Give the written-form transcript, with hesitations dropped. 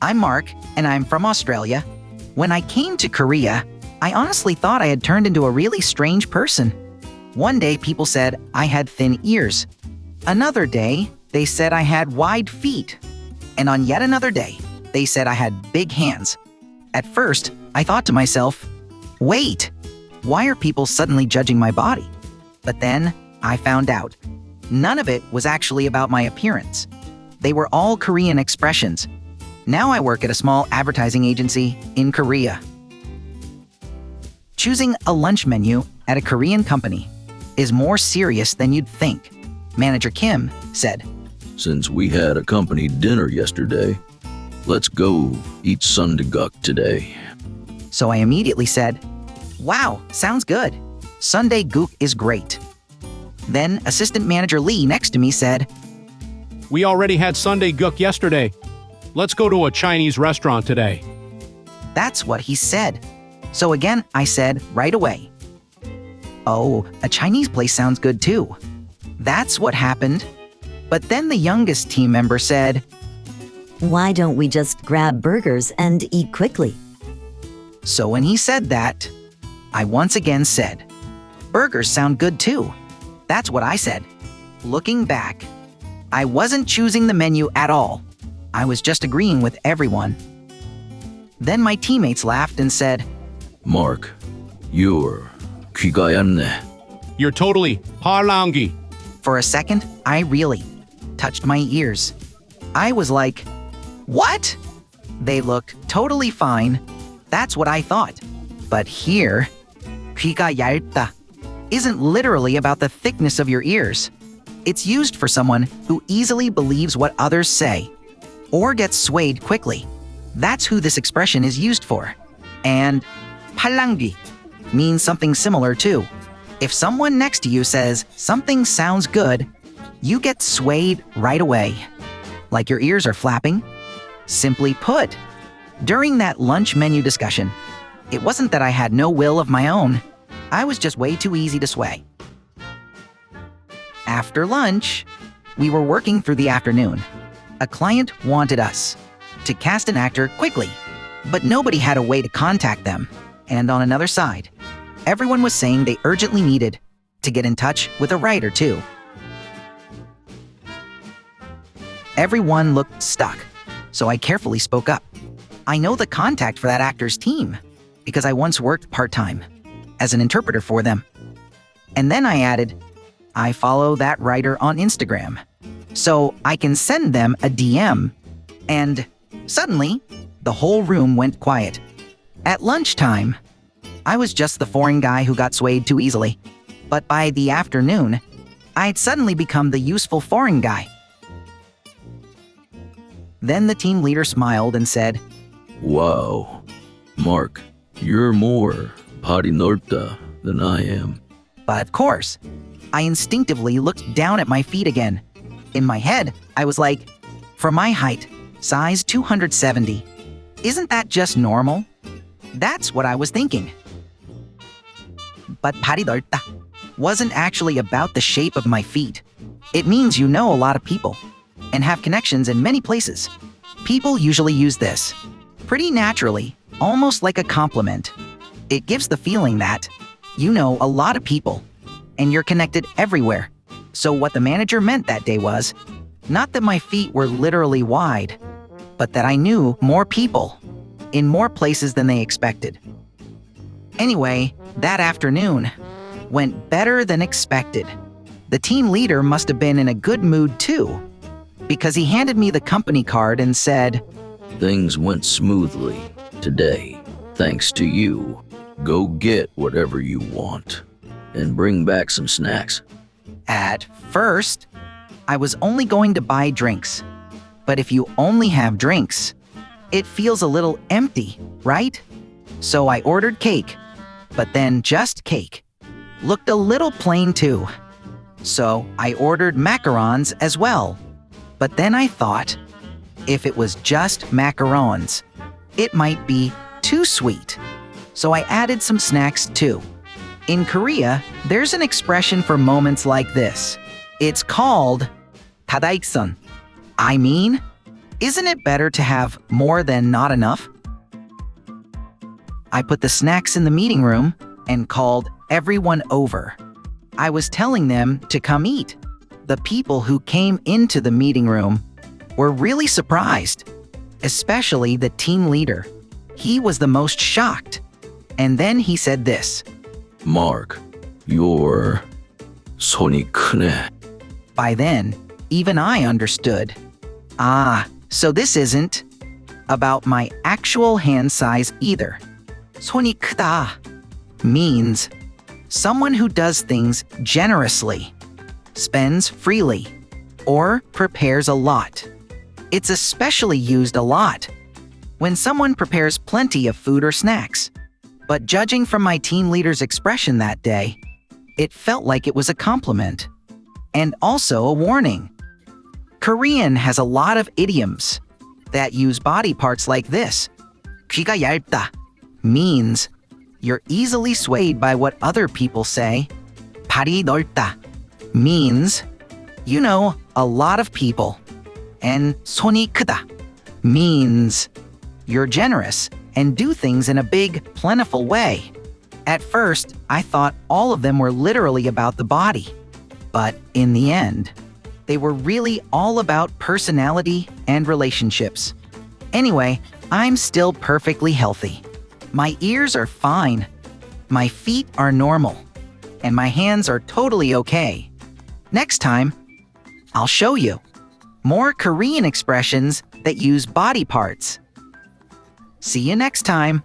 I'm Mark, and I'm from Australia. When I came to Korea, I honestly thought I had turned into a really strange person. One day, people said I had thin ears. Another day, they said I had wide feet. And on yet another day, they said I had big hands. At first, I thought to myself, wait, why are people suddenly judging my body? But then, I found out. None of it was actually about my appearance. They were all Korean expressions. Now I work at a small advertising agency in Korea. Choosing a lunch menu at a Korean company is more serious than you'd think. Manager Kim said, Since we had a company dinner yesterday, let's go eat sundae-guk today. So I immediately said, wow, sounds good. Sundae-guk is great. Then assistant manager Lee next to me said, We already had sundae-guk yesterday. Let's go to a Chinese restaurant today. That's what he said. So again, I said right away, oh, a Chinese place sounds good too. That's what happened. But then the youngest team member said, Why don't we just grab burgers and eat quickly? So when he said that, I once again said, burgers sound good too. That's what I said. Looking back, I wasn't choosing the menu at all. I was just agreeing with everyone. Then my teammates laughed and said, Mark, you're Gwiga 였네. You're totally Parang-gwi. For a second, I really touched my ears. I was like, what? They looked totally fine. That's what I thought. But here, Gwiga yalbda isn't literally about the thickness of your ears. It's used for someone who easily believes what others say or gets swayed quickly. That's who this expression is used for. And Parang-gwi means something similar too. If someone next to you says something sounds good, you get swayed right away. Like your ears are flapping. Simply put, during that lunch menu discussion, it wasn't that I had no will of my own. I was just way too easy to sway. After lunch, we were working through the afternoon. A client wanted us to cast an actor quickly, but nobody had a way to contact them. And on another side, everyone was saying they urgently needed to get in touch with a writer too. Everyone looked stuck, so I carefully spoke up. I know the contact for that actor's team because I once worked part-time as an interpreter for them. And then I added, I follow that writer on Instagram, so I can send them a DM. And suddenly, the whole room went quiet. At lunchtime, I was just the foreign guy who got swayed too easily. But by the afternoon, I had suddenly become the useful foreign guy. Then the team leader smiled and said, Wow, Mark, you're more neolbda than I am. But of course, I instinctively looked down at my feet again. In my head, I was like, for my height, size 270, isn't that just normal? That's what I was thinking. But neolbda wasn't actually about the shape of my feet. It means you know a lot of people and have connections in many places. People usually use this pretty naturally, almost like a compliment. It gives the feeling that you know a lot of people and you're connected everywhere. So what the manager meant that day was, not that my feet were literally wide, but that I knew more people in more places than they expected. Anyway, that afternoon went better than expected. The team leader must have been in a good mood too, because he handed me the company card and said, Things went smoothly today, thanks to you. Go get whatever you want and bring back some snacks. At first, I was only going to buy drinks. But if you only have drinks, it feels a little empty, right? So I ordered cake, but then just cake. Looked a little plain too. So I ordered macarons as well. But then I thought, if it was just macarons, it might be too sweet. So I added some snacks too. In Korea, there's an expression for moments like this. It's called tadaiksun. I mean, Isn't it better to have more than not enough? I put the snacks in the meeting room and called everyone over. I was telling them to come eat. The people who came into the meeting room were really surprised, especially the team leader. He was the most shocked. And then he said this. Mark, your 손이 크네. By then, even I understood. So this isn't about my actual hand size either. 손이 크다 means someone who does things generously, spends freely, or prepares a lot. It's especially used a lot when someone prepares plenty of food or snacks. But judging from my team leader's expression that day, it felt like it was a compliment and also a warning. Korean has a lot of idioms that use body parts like this. Gwiga yalbda means you're easily swayed by what other people say. Par이 넓다 means you know a lot of people. And 손이 크다 means you're generous and do things in a big, plentiful way. At first, I thought all of them were literally about the body. But in the end, they were really all about personality and relationships. Anyway, I'm still perfectly healthy. My ears are fine. My feet are normal. And my hands are totally okay. Next time, I'll show you more Korean expressions that use body parts. See you next time.